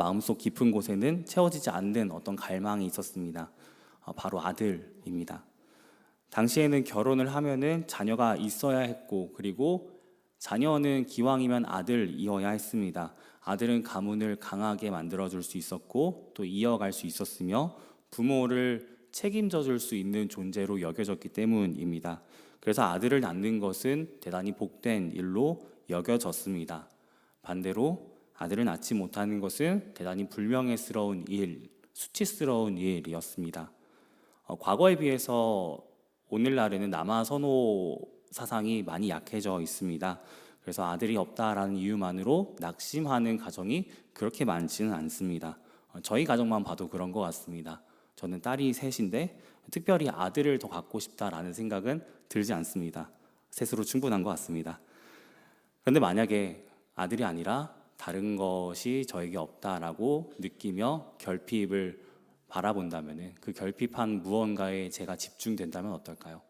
마음속 깊은 곳에는 채워지지 않는 어떤 갈망이 있었습니다. 바로 아들입니다. 당시에는 결혼을 하면은 자녀가 있어야 했고, 그리고 자녀는 기왕이면 아들이어야 했습니다. 아들은 가문을 강하게 만들어줄 수 있었고 또 이어갈 수 있었으며 부모를 책임져 줄 수 있는 존재로 여겨졌기 때문입니다. 그래서 아들을 낳는 것은 대단히 복된 일로 여겨졌습니다. 반대로 아들을 낳지 못하는 것은 대단히 불명예스러운 일, 수치스러운 일이었습니다. 과거에 비해서 오늘날에는 남아 선호 사상이 많이 약해져 있습니다. 그래서 아들이 없다라는 이유만으로 낙심하는 가정이 그렇게 많지는 않습니다. 저희 가정만 봐도 그런 것 같습니다. 저는 딸이 셋인데 특별히 아들을 더 갖고 싶다라는 생각은 들지 않습니다. 셋으로 충분한 것 같습니다. 그런데 만약에 아들이 아니라 다른 것이 저에게 없다라고 느끼며 결핍을 바라본다면 그 결핍한 무언가에 제가 집중된다면 어떨까요?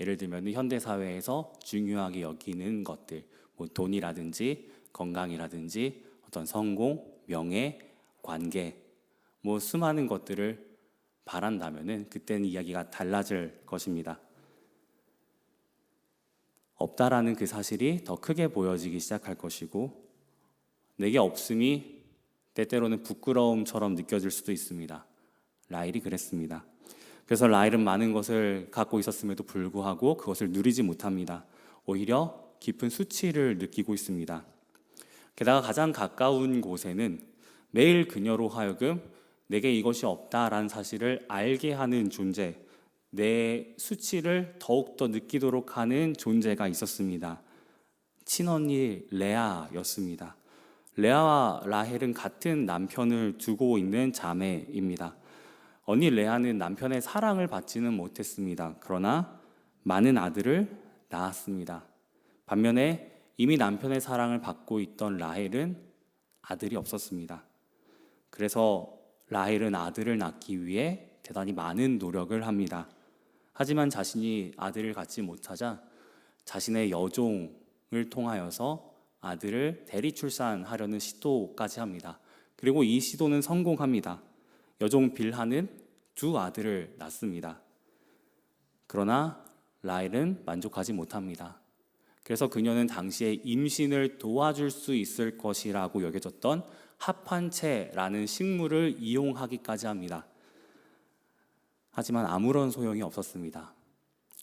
예를 들면 현대 사회에서 중요하게 여기는 것들, 뭐 돈이라든지 건강이라든지 어떤 성공, 명예, 관계, 뭐 수많은 것들을 바란다면은 그때는 이야기가 달라질 것입니다. 없다라는 그 사실이 더 크게 보여지기 시작할 것이고, 내게 없음이 때때로는 부끄러움처럼 느껴질 수도 있습니다. 라헬이 그랬습니다. 그래서 라헬은 많은 것을 갖고 있었음에도 불구하고 그것을 누리지 못합니다. 오히려 깊은 수치를 느끼고 있습니다. 게다가 가장 가까운 곳에는 매일 그녀로 하여금 내게 이것이 없다라는 사실을 알게 하는 존재, 내 수치를 더욱더 느끼도록 하는 존재가 있었습니다. 친언니 레아였습니다. 레아와 라헬은 같은 남편을 두고 있는 자매입니다. 언니 레아는 남편의 사랑을 받지는 못했습니다. 그러나 많은 아들을 낳았습니다. 반면에 이미 남편의 사랑을 받고 있던 라헬은 아들이 없었습니다. 그래서 라헬은 아들을 낳기 위해 대단히 많은 노력을 합니다. 하지만 자신이 아들을 갖지 못하자 자신의 여종을 통하여서 아들을 대리 출산하려는 시도까지 합니다. 그리고 이 시도는 성공합니다. 여종 빌하는 두 아들을 낳습니다. 그러나 라헬은 만족하지 못합니다. 그래서 그녀는 당시에 임신을 도와줄 수 있을 것이라고 여겨졌던 합한채라는 식물을 이용하기까지 합니다. 하지만 아무런 소용이 없었습니다.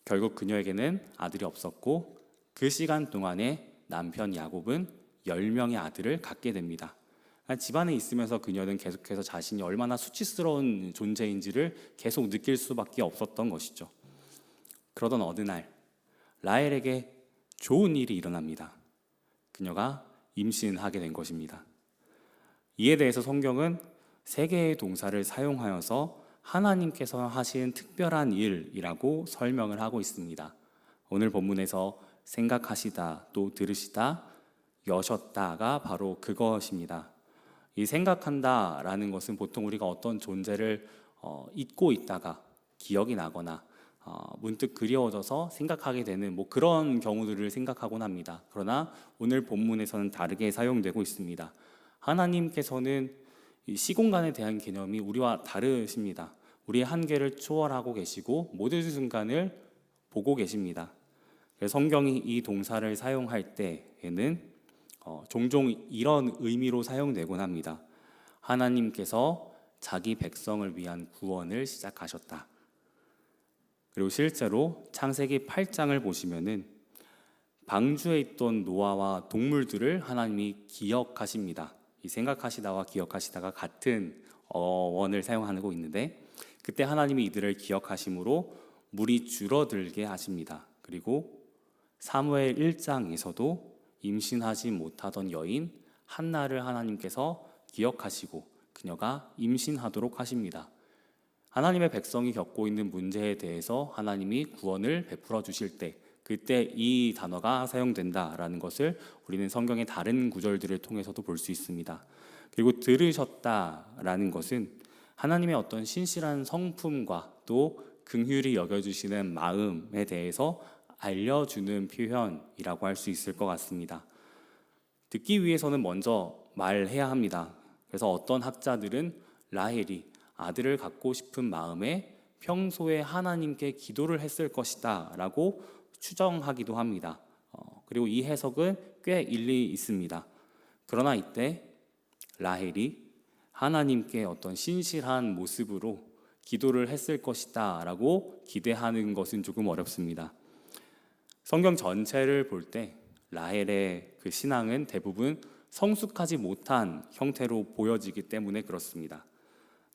결국 그녀에게는 아들이 없었고 그 시간 동안에 남편 야곱은 10명의 아들을 갖게 됩니다. 집안에 있으면서 그녀는 계속해서 자신이 얼마나 수치스러운 존재인지를 계속 느낄 수밖에 없었던 것이죠. 그러던 어느 날 라헬에게 좋은 일이 일어납니다. 그녀가 임신하게 된 것입니다. 이에 대해서 성경은 세 개의 동사를 사용하여서 하나님께서 하신 특별한 일이라고 설명을 하고 있습니다. 오늘 본문에서 생각하시다, 또 들으시다, 여셨다가 바로 그것입니다. 이 생각한다라는 것은 보통 우리가 어떤 존재를 잊고 있다가 기억이 나거나 문득 그리워져서 생각하게 되는 뭐 그런 경우들을 생각하곤 합니다. 그러나 오늘 본문에서는 다르게 사용되고 있습니다. 하나님께서는 이 시공간에 대한 개념이 우리와 다르십니다. 우리의 한계를 초월하고 계시고 모든 순간을 보고 계십니다. 그래서 성경이 이 동사를 사용할 때에는 종종 이런 의미로 사용되곤 합니다. 하나님께서 자기 백성을 위한 구원을 시작하셨다. 그리고 실제로 창세기 8장을 보시면은 방주에 있던 노아와 동물들을 하나님이 기억하십니다. 이 생각하시다와 기억하시다가 같은 어원을 사용하고 있는데 그때 하나님이 이들을 기억하심으로 물이 줄어들게 하십니다. 그리고 사무엘 1장에서도 임신하지 못하던 여인 한나를 하나님께서 기억하시고 그녀가 임신하도록 하십니다. 하나님의 백성이 겪고 있는 문제에 대해서 하나님이 구원을 베풀어 주실 때 그때 이 단어가 사용된다라는 것을 우리는 성경의 다른 구절들을 통해서도 볼 수 있습니다. 그리고 들으셨다라는 것은 하나님의 어떤 신실한 성품과 또 긍휼히 여겨주시는 마음에 대해서 알려주는 표현이라고 할 수 있을 것 같습니다. 듣기 위해서는 먼저 말해야 합니다. 그래서 어떤 학자들은 라헬이 아들을 갖고 싶은 마음에 평소에 하나님께 기도를 했을 것이다 라고 추정하기도 합니다. 그리고 이 해석은 꽤 일리 있습니다. 그러나 이때 라헬이 하나님께 어떤 신실한 모습으로 기도를 했을 것이다 라고 기대하는 것은 조금 어렵습니다. 성경 전체를 볼 때 라헬의 그 신앙은 대부분 성숙하지 못한 형태로 보여지기 때문에 그렇습니다.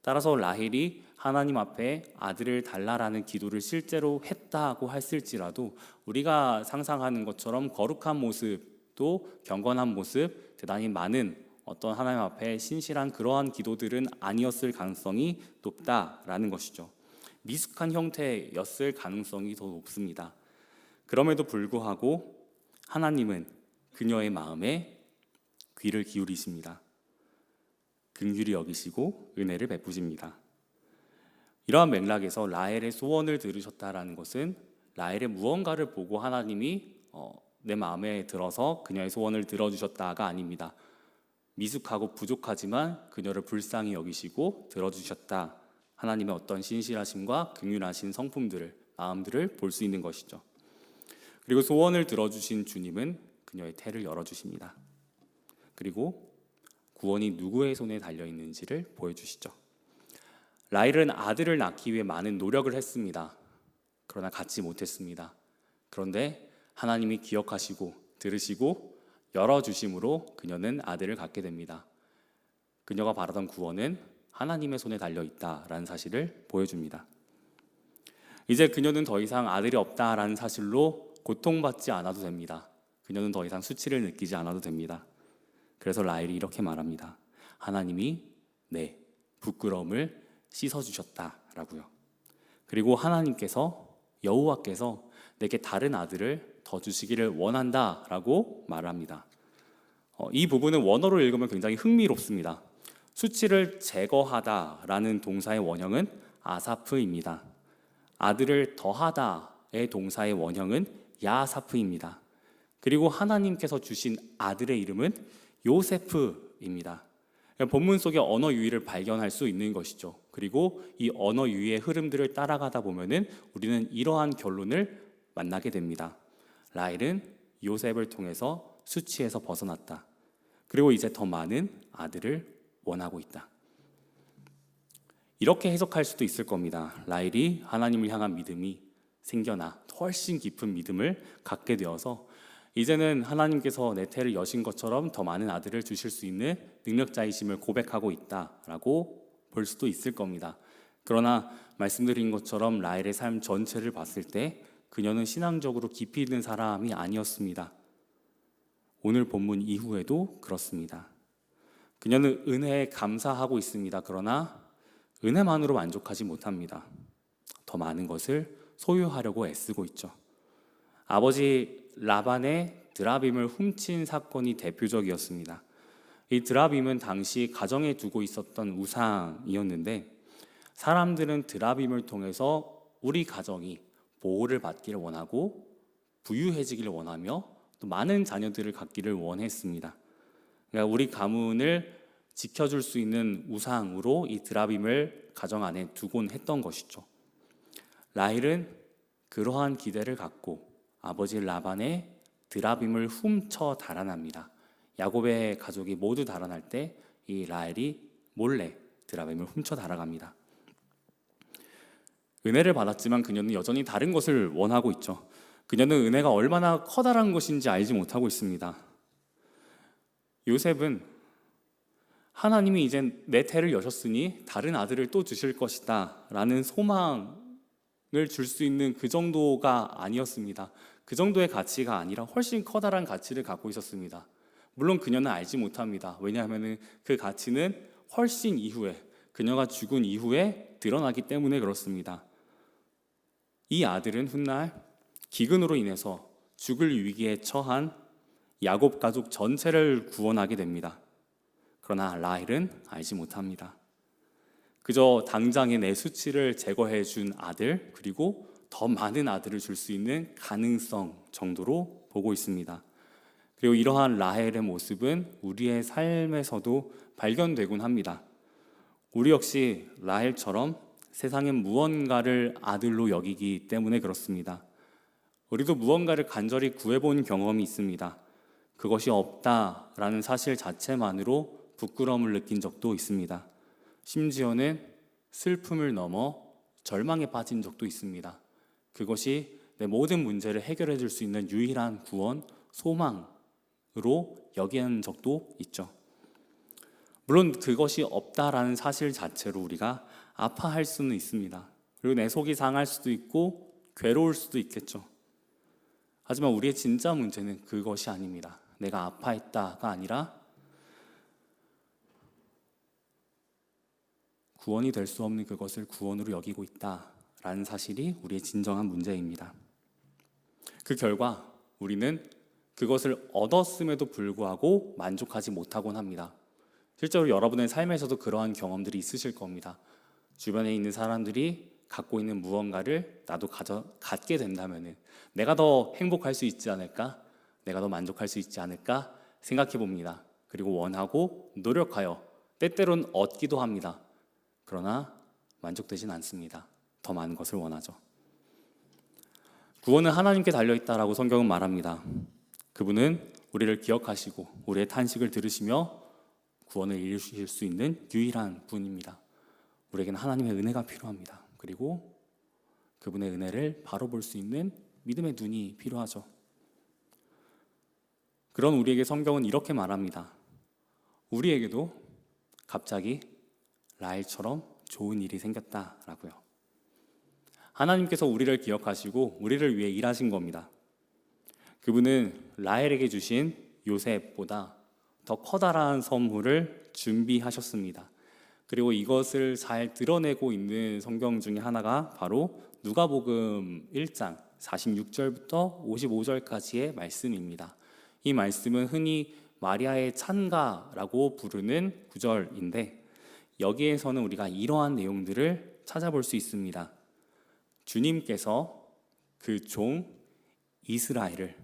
따라서 라헬이 하나님 앞에 아들을 달라라는 기도를 실제로 했다고 했을지라도 우리가 상상하는 것처럼 거룩한 모습도 경건한 모습, 대단히 많은 어떤 하나님 앞에 신실한 그러한 기도들은 아니었을 가능성이 높다라는 것이죠. 미숙한 형태였을 가능성이 더 높습니다. 그럼에도 불구하고 하나님은 그녀의 마음에 귀를 기울이십니다. 긍휼히 여기시고 은혜를 베푸십니다. 이러한 맥락에서 라헬의 소원을 들으셨다라는 것은 라헬의 무언가를 보고 하나님이 내 마음에 들어서 그녀의 소원을 들어주셨다가 아닙니다. 미숙하고 부족하지만 그녀를 불쌍히 여기시고 들어주셨다. 하나님의 어떤 신실하심과 긍휼하신 성품들을, 마음들을 볼 수 있는 것이죠. 그리고 소원을 들어주신 주님은 그녀의 태를 열어주십니다. 그리고 구원이 누구의 손에 달려있는지를 보여주시죠. 라헬은 아들을 낳기 위해 많은 노력을 했습니다. 그러나 갖지 못했습니다. 그런데 하나님이 기억하시고 들으시고 열어주심으로 그녀는 아들을 갖게 됩니다. 그녀가 바라던 구원은 하나님의 손에 달려있다라는 사실을 보여줍니다. 이제 그녀는 더 이상 아들이 없다라는 사실로 고통받지 않아도 됩니다. 그녀는 더 이상 수치를 느끼지 않아도 됩니다. 그래서 라헬이 이렇게 말합니다. 하나님이 내 부끄러움을 씻어주셨다라고요. 그리고 하나님께서, 여호와께서 내게 다른 아들을 더 주시기를 원한다라고 말합니다. 이 부분은 원어로 읽으면 굉장히 흥미롭습니다. 수치를 제거하다라는 동사의 원형은 아사프입니다. 아들을 더하다의 동사의 원형은 야사프입니다. 그리고 하나님께서 주신 아들의 이름은 요세프입니다. 본문 속의 언어 유희를 발견할 수 있는 것이죠. 그리고 이 언어 유희의 흐름들을 따라가다 보면은 우리는 이러한 결론을 만나게 됩니다. 라헬은 요셉을 통해서 수치에서 벗어났다. 그리고 이제 더 많은 아들을 원하고 있다. 이렇게 해석할 수도 있을 겁니다. 라헬이 하나님을 향한 믿음이 생겨나 훨씬 깊은 믿음을 갖게 되어서 이제는 하나님께서 내 태를 여신 것처럼 더 많은 아들을 주실 수 있는 능력자이심을 고백하고 있다라고 볼 수도 있을 겁니다. 그러나 말씀드린 것처럼 라헬의 삶 전체를 봤을 때 그녀는 신앙적으로 깊이 있는 사람이 아니었습니다. 오늘 본문 이후에도 그렇습니다. 그녀는 은혜에 감사하고 있습니다. 그러나 은혜만으로 만족하지 못합니다. 더 많은 것을 소유하려고 애쓰고 있죠. 아버지 라반의 드라빔을 훔친 사건이 대표적이었습니다. 이 드라빔은 당시 가정에 두고 있었던 우상이었는데 사람들은 드라빔을 통해서 우리 가정이 보호를 받기를 원하고 부유해지기를 원하며 또 많은 자녀들을 갖기를 원했습니다. 그러니까 우리 가문을 지켜줄 수 있는 우상으로 이 드라빔을 가정 안에 두곤 했던 것이죠. 라헬은 그러한 기대를 갖고 아버지 라반의 드라빔을 훔쳐 달아납니다. 야곱의 가족이 모두 달아날 때 이 라헬이 몰래 드라빔을 훔쳐 달아갑니다. 은혜를 받았지만 그녀는 여전히 다른 것을 원하고 있죠. 그녀는 은혜가 얼마나 커다란 것인지 알지 못하고 있습니다. 요셉은 하나님이 이제 내 태를 여셨으니 다른 아들을 또 주실 것이다 라는 소망을 줄 수 있는 그 정도가 아니었습니다. 그 정도의 가치가 아니라 훨씬 커다란 가치를 갖고 있었습니다. 물론 그녀는 알지 못합니다. 왜냐하면 그 가치는 훨씬 이후에, 그녀가 죽은 이후에 드러나기 때문에 그렇습니다. 이 아들은 훗날 기근으로 인해서 죽을 위기에 처한 야곱 가족 전체를 구원하게 됩니다. 그러나 라헬은 알지 못합니다. 그저 당장의 내 수치를 제거해 준 아들, 그리고 더 많은 아들을 줄 수 있는 가능성 정도로 보고 있습니다. 그리고 이러한 라헬의 모습은 우리의 삶에서도 발견되곤 합니다. 우리 역시 라헬처럼 세상엔 무언가를 아들로 여기기 때문에 그렇습니다. 우리도 무언가를 간절히 구해본 경험이 있습니다. 그것이 없다라는 사실 자체만으로 부끄러움을 느낀 적도 있습니다. 심지어는 슬픔을 넘어 절망에 빠진 적도 있습니다. 그것이 내 모든 문제를 해결해 줄 수 있는 유일한 구원, 소망으로 여긴 적도 있죠. 물론 그것이 없다라는 사실 자체로 우리가 아파할 수는 있습니다. 그리고 내 속이 상할 수도 있고 괴로울 수도 있겠죠. 하지만 우리의 진짜 문제는 그것이 아닙니다. 내가 아파했다가 아니라 구원이 될 수 없는 그것을 구원으로 여기고 있다라는 사실이 우리의 진정한 문제입니다. 그 결과 우리는 그것을 얻었음에도 불구하고 만족하지 못하곤 합니다. 실제로 여러분의 삶에서도 그러한 경험들이 있으실 겁니다. 주변에 있는 사람들이 갖고 있는 무언가를 나도 갖게 된다면 내가 더 행복할 수 있지 않을까? 내가 더 만족할 수 있지 않을까? 생각해 봅니다. 그리고 원하고 노력하여 때때로는 얻기도 합니다. 그러나 만족되진 않습니다. 더 많은 것을 원하죠. 구원은 하나님께 달려있다라고 성경은 말합니다. 그분은 우리를 기억하시고 우리의 탄식을 들으시며 구원을 이루실 수 있는 유일한 분입니다. 우리에게는 하나님의 은혜가 필요합니다. 그리고 그분의 은혜를 바로 볼 수 있는 믿음의 눈이 필요하죠. 그런 우리에게 성경은 이렇게 말합니다. 우리에게도 갑자기 라헬처럼 좋은 일이 생겼다라고요. 하나님께서 우리를 기억하시고 우리를 위해 일하신 겁니다. 그분은 라헬에게 주신 요셉보다 더 커다란 선물을 준비하셨습니다. 그리고 이것을 잘 드러내고 있는 성경 중에 하나가 바로 누가복음 1장 46절부터 55절까지의 말씀입니다. 이 말씀은 흔히 마리아의 찬가라고 부르는 구절인데 여기에서는 우리가 이러한 내용들을 찾아볼 수 있습니다. 주님께서 그 종 이스라엘을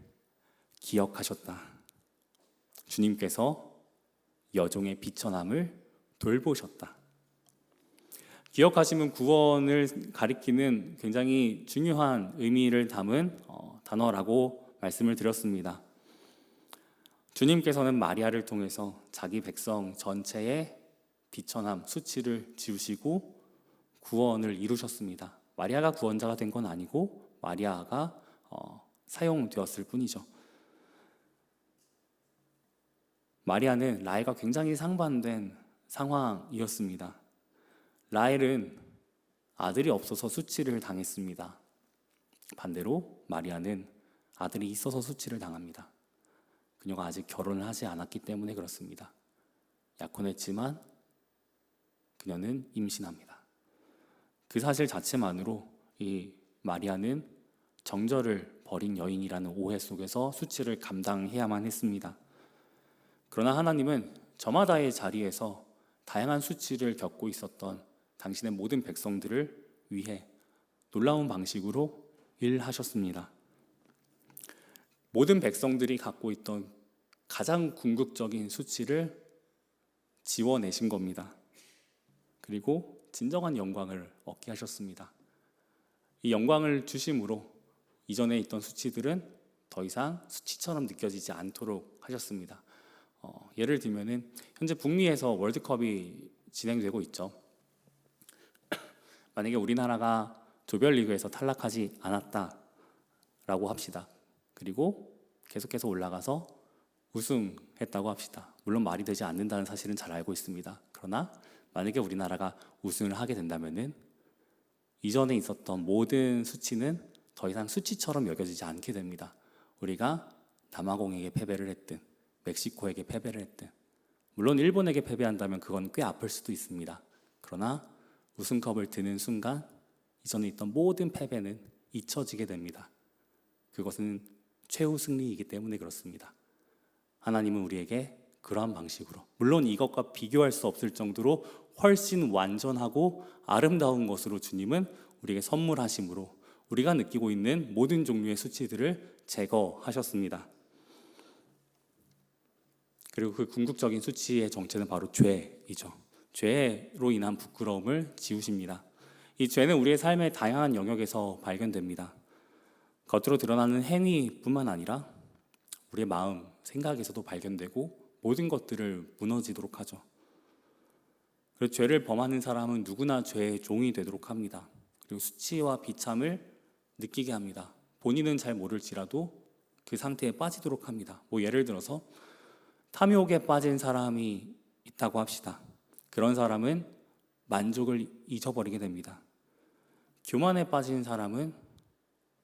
기억하셨다. 주님께서 여종의 비천함을 돌보셨다. 기억하시면 구원을 가리키는 굉장히 중요한 의미를 담은 단어라고 말씀을 드렸습니다. 주님께서는 마리아를 통해서 자기 백성 전체의 비천함, 수치를 지우시고 구원을 이루셨습니다. 마리아가 구원자가 된 건 아니고 마리아가 사용되었을 뿐이죠. 마리아는 라헬과 굉장히 상반된 상황이었습니다. 라헬은 아들이 없어서 수치를 당했습니다. 반대로 마리아는 아들이 있어서 수치를 당합니다. 그녀가 아직 결혼을 하지 않았기 때문에 그렇습니다. 약혼했지만 그녀는 임신합니다. 그 사실 자체만으로 이 마리아는 정절을 벌인 여인이라는 오해 속에서 수치를 감당해야만 했습니다. 그러나 하나님은 저마다의 자리에서 다양한 수치를 겪고 있었던 당신의 모든 백성들을 위해 놀라운 방식으로 일하셨습니다. 모든 백성들이 갖고 있던 가장 궁극적인 수치를 지워내신 겁니다. 그리고 진정한 영광을 얻게 하셨습니다. 이 영광을 주심으로 이전에 있던 수치들은 더 이상 수치처럼 느껴지지 않도록 하셨습니다. 예를 들면은 현재 북미에서 월드컵이 진행되고 있죠. 만약에 우리나라가 조별리그에서 탈락하지 않았다라고 합시다. 그리고 계속해서 올라가서 우승했다고 합시다. 물론 말이 되지 않는다는 사실은 잘 알고 있습니다. 그러나 만약에 우리나라가 우승을 하게 된다면은 이전에 있었던 모든 수치는 더 이상 수치처럼 여겨지지 않게 됩니다. 우리가 남아공에게 패배를 했든 멕시코에게 패배를 했든 물론 일본에게 패배한다면 그건 꽤 아플 수도 있습니다. 그러나 우승컵을 드는 순간 이전에 있던 모든 패배는 잊혀지게 됩니다. 그것은 최후 승리이기 때문에 그렇습니다. 하나님은 우리에게 그러한 방식으로 물론 이것과 비교할 수 없을 정도로 훨씬 완전하고 아름다운 것으로 주님은 우리에게 선물하심으로 우리가 느끼고 있는 모든 종류의 수치들을 제거하셨습니다. 그리고 그 궁극적인 수치의 정체는 바로 죄이죠. 죄로 인한 부끄러움을 지우십니다. 이 죄는 우리의 삶의 다양한 영역에서 발견됩니다. 겉으로 드러나는 행위뿐만 아니라 우리의 마음, 생각에서도 발견되고 모든 것들을 무너지도록 하죠. 그리고 죄를 범하는 사람은 누구나 죄의 종이 되도록 합니다. 그리고 수치와 비참을 느끼게 합니다. 본인은 잘 모를지라도 그 상태에 빠지도록 합니다. 예를 들어서 탐욕에 빠진 사람이 있다고 합시다. 그런 사람은 만족을 잊어버리게 됩니다. 교만에 빠진 사람은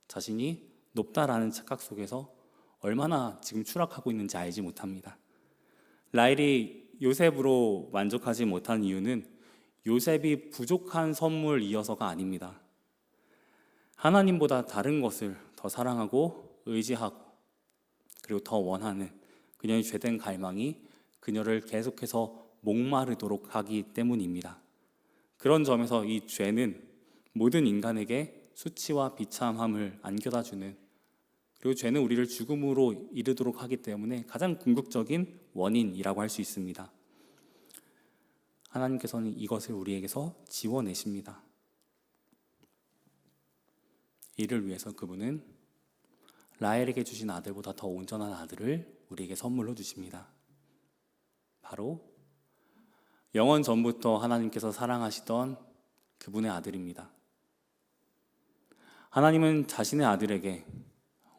자신이 높다라는 착각 속에서 얼마나 지금 추락하고 있는지 알지 못합니다. 라헬이 요셉으로 만족하지 못한 이유는 요셉이 부족한 선물이어서가 아닙니다. 하나님보다 다른 것을 더 사랑하고 의지하고 그리고 더 원하는 그녀의 죄된 갈망이 그녀를 계속해서 목마르도록 하기 때문입니다. 그런 점에서 이 죄는 모든 인간에게 수치와 비참함을 안겨다 주는, 그리고 죄는 우리를 죽음으로 이르도록 하기 때문에 가장 궁극적인 원인이라고 할 수 있습니다. 하나님께서는 이것을 우리에게서 지워내십니다. 이를 위해서 그분은 라헬에게 주신 아들보다 더 온전한 아들을 우리에게 선물로 주십니다. 바로 영원 전부터 하나님께서 사랑하시던 그분의 아들입니다. 하나님은 자신의 아들에게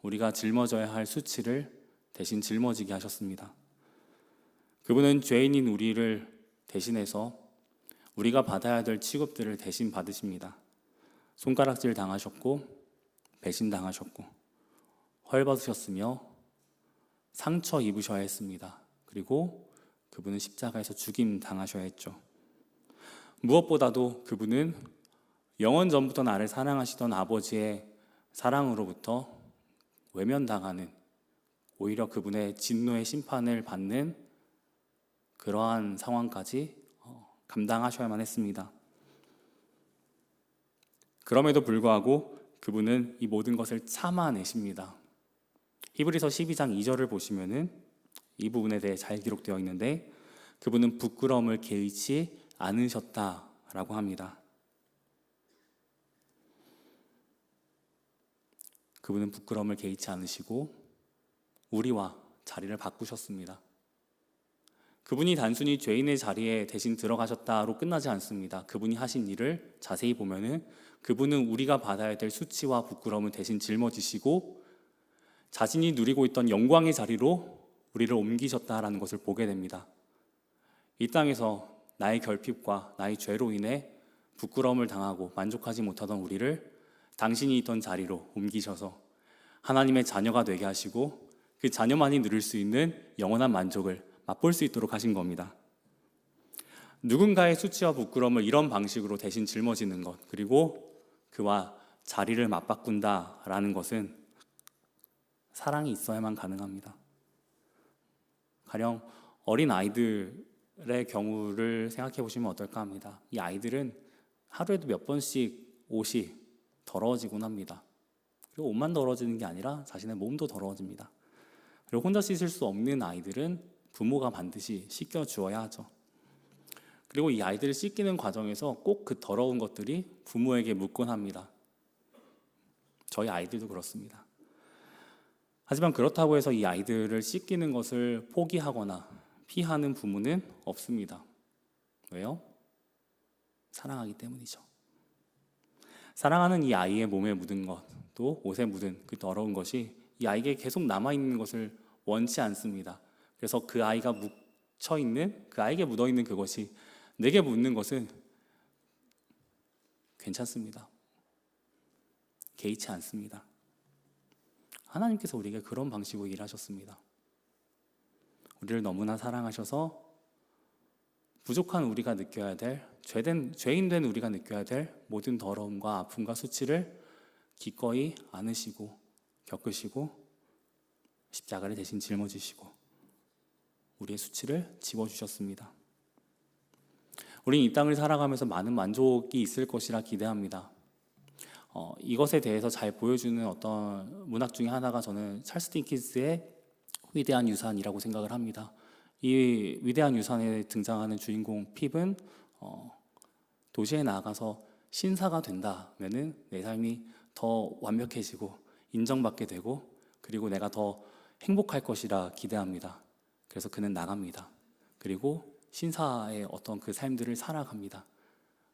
우리가 짊어져야 할 수치를 대신 짊어지게 하셨습니다. 그분은 죄인인 우리를 대신해서 우리가 받아야 될 취급들을 대신 받으십니다. 손가락질 당하셨고 배신당하셨고 헐벗으셨으며 상처 입으셔야 했습니다. 그리고 그분은 십자가에서 죽임 당하셔야 했죠. 무엇보다도 그분은 영원 전부터 나를 사랑하시던 아버지의 사랑으로부터 외면당하는, 오히려 그분의 진노의 심판을 받는 그러한 상황까지 감당하셔야만 했습니다. 그럼에도 불구하고 그분은 이 모든 것을 참아내십니다. 히브리서 12장 2절을 보시면은 이 부분에 대해 잘 기록되어 있는데, 그분은 부끄러움을 개의치 않으셨다라고 합니다. 그분은 부끄러움을 개의치 않으시고 우리와 자리를 바꾸셨습니다. 그분이 단순히 죄인의 자리에 대신 들어가셨다로 끝나지 않습니다. 그분이 하신 일을 자세히 보면은 그분은 우리가 받아야 될 수치와 부끄러움을 대신 짊어지시고 자신이 누리고 있던 영광의 자리로 우리를 옮기셨다라는 것을 보게 됩니다. 이 땅에서 나의 결핍과 나의 죄로 인해 부끄러움을 당하고 만족하지 못하던 우리를 당신이 있던 자리로 옮기셔서 하나님의 자녀가 되게 하시고 그 자녀만이 누릴 수 있는 영원한 만족을 맛볼 수 있도록 하신 겁니다. 누군가의 수치와 부끄러움을 이런 방식으로 대신 짊어지는 것, 그리고 그와 자리를 맞바꾼다라는 것은 사랑이 있어야만 가능합니다. 가령 어린 아이들의 경우를 생각해 보시면 어떨까 합니다. 이 아이들은 하루에도 몇 번씩 옷이 더러워지곤 합니다. 그리고 옷만 더러워지는 게 아니라 자신의 몸도 더러워집니다. 그리고 혼자 씻을 수 없는 아이들은 부모가 반드시 씻겨주어야 하죠. 그리고 이 아이들을 씻기는 과정에서 꼭 그 더러운 것들이 부모에게 묻곤 합니다. 저희 아이들도 그렇습니다. 하지만 그렇다고 해서 이 아이들을 씻기는 것을 포기하거나 피하는 부모는 없습니다. 왜요? 사랑하기 때문이죠. 사랑하는 이 아이의 몸에 묻은 것, 또 옷에 묻은 그 더러운 것이 이 아이에게 계속 남아있는 것을 원치 않습니다. 그래서 그 아이가 묻혀있는, 그 아이에게 묻어있는 그것이 내게 묻는 것은 괜찮습니다. 개의치 않습니다. 하나님께서 우리에게 그런 방식으로 일하셨습니다. 우리를 너무나 사랑하셔서 부족한 우리가 느껴야 될, 죄인 된 우리가 느껴야 될 모든 더러움과 아픔과 수치를 기꺼이 안으시고 겪으시고 십자가를 대신 짊어지시고 우리의 수치를 지워주셨습니다. 우린 이 땅을 살아가면서 많은 만족이 있을 것이라 기대합니다. 이것에 대해서 잘 보여주는 어떤 문학 중에 하나가 저는 찰스 딩킨스의 위대한 유산이라고 생각을 합니다. 이 위대한 유산에 등장하는 주인공 핍은 도시에 나가서 신사가 된다면은 내 삶이 더 완벽해지고 인정받게 되고 그리고 내가 더 행복할 것이라 기대합니다. 그래서 그는 나갑니다. 그리고 신사의 어떤 그 삶들을 살아갑니다.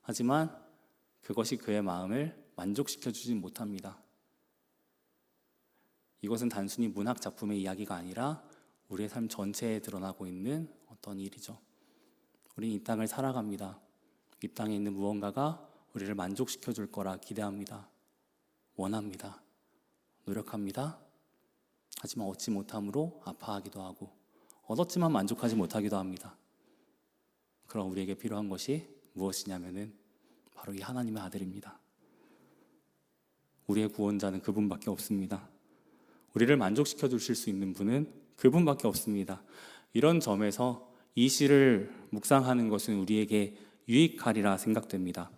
하지만 그것이 그의 마음을 만족시켜주진 못합니다. 이것은 단순히 문학 작품의 이야기가 아니라 우리의 삶 전체에 드러나고 있는 어떤 일이죠. 우리는 이 땅을 살아갑니다. 이 땅에 있는 무언가가 우리를 만족시켜 줄 거라 기대합니다. 원합니다. 노력합니다. 하지만 얻지 못함으로 아파하기도 하고 얻었지만 만족하지 못하기도 합니다. 그럼 우리에게 필요한 것이 무엇이냐면은 바로 이 하나님의 아들입니다. 우리의 구원자는 그분밖에 없습니다. 우리를 만족시켜 주실 수 있는 분은 그분밖에 없습니다. 이런 점에서 이 시를 묵상하는 것은 우리에게 유익하리라 생각됩니다.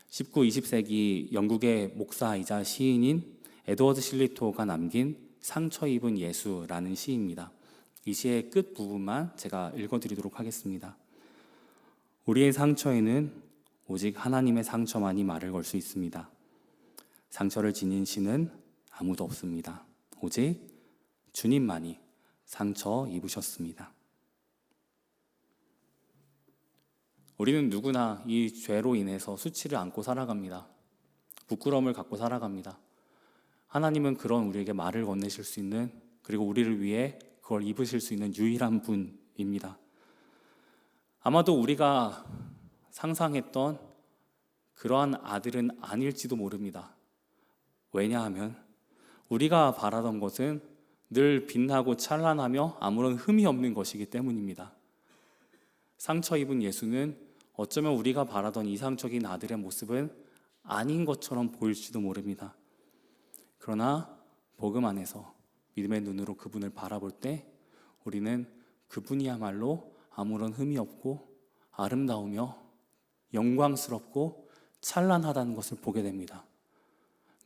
19, 20세기 영국의 목사이자 시인인 에드워드 실리토가 남긴 상처 입은 예수라는 시입니다. 이 시의 끝부분만 제가 읽어드리도록 하겠습니다. 우리의 상처에는 오직 하나님의 상처만이 말을 걸 수 있습니다. 상처를 지닌 신은 아무도 없습니다. 오직 주님만이 상처 입으셨습니다. 우리는 누구나 이 죄로 인해서 수치를 안고 살아갑니다. 부끄러움을 갖고 살아갑니다. 하나님은 그런 우리에게 말을 건네실 수 있는 그리고 우리를 위해 그걸 입으실 수 있는 유일한 분입니다. 아마도 우리가 상상했던 그러한 아들은 아닐지도 모릅니다. 왜냐하면 우리가 바라던 것은 늘 빛나고 찬란하며 아무런 흠이 없는 것이기 때문입니다. 상처 입은 예수는 어쩌면 우리가 바라던 이상적인 아들의 모습은 아닌 것처럼 보일지도 모릅니다. 그러나 복음 안에서 믿음의 눈으로 그분을 바라볼 때 우리는 그분이야말로 아무런 흠이 없고 아름다우며 영광스럽고 찬란하다는 것을 보게 됩니다.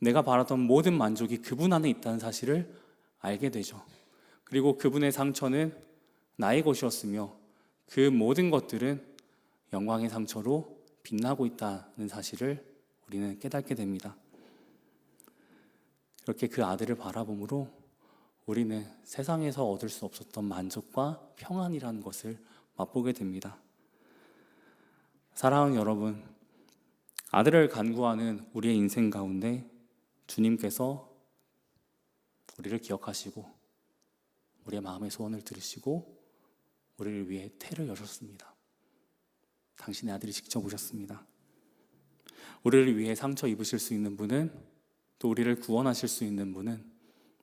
내가 바라던 모든 만족이 그분 안에 있다는 사실을 알게 되죠. 그리고 그분의 상처는 나의 것이었으며 그 모든 것들은 영광의 상처로 빛나고 있다는 사실을 우리는 깨닫게 됩니다. 이렇게 그 아들을 바라봄으로 우리는 세상에서 얻을 수 없었던 만족과 평안이라는 것을 맛보게 됩니다. 사랑하는 여러분, 아들을 간구하는 우리의 인생 가운데 주님께서 우리를 기억하시고 우리의 마음의 소원을 들으시고 우리를 위해 태를 여셨습니다. 당신의 아들이 직접 오셨습니다. 우리를 위해 상처 입으실 수 있는 분은 또 우리를 구원하실 수 있는 분은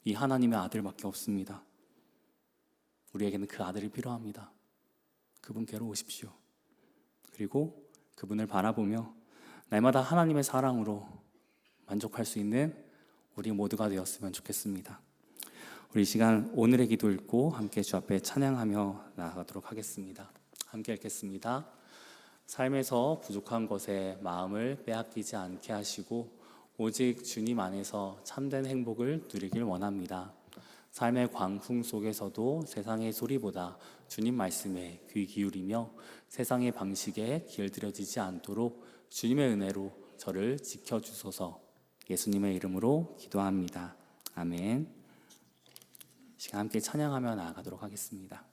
이 하나님의 아들밖에 없습니다. 우리에게는 그 아들이 필요합니다. 그분께로 오십시오. 그리고 그분을 바라보며 날마다 하나님의 사랑으로 만족할 수 있는 우리 모두가 되었으면 좋겠습니다. 우리 이 시간 오늘의 기도 읽고 함께 주 앞에 찬양하며 나아가도록 하겠습니다. 함께 읽겠습니다. 삶에서 부족한 것에 마음을 빼앗기지 않게 하시고 오직 주님 안에서 참된 행복을 누리길 원합니다. 삶의 광풍 속에서도 세상의 소리보다 주님 말씀에 귀 기울이며 세상의 방식에 길들여지지 않도록 주님의 은혜로 저를 지켜주소서. 예수님의 이름으로 기도합니다. 아멘. 시간 함께 찬양하며 나아가도록 하겠습니다.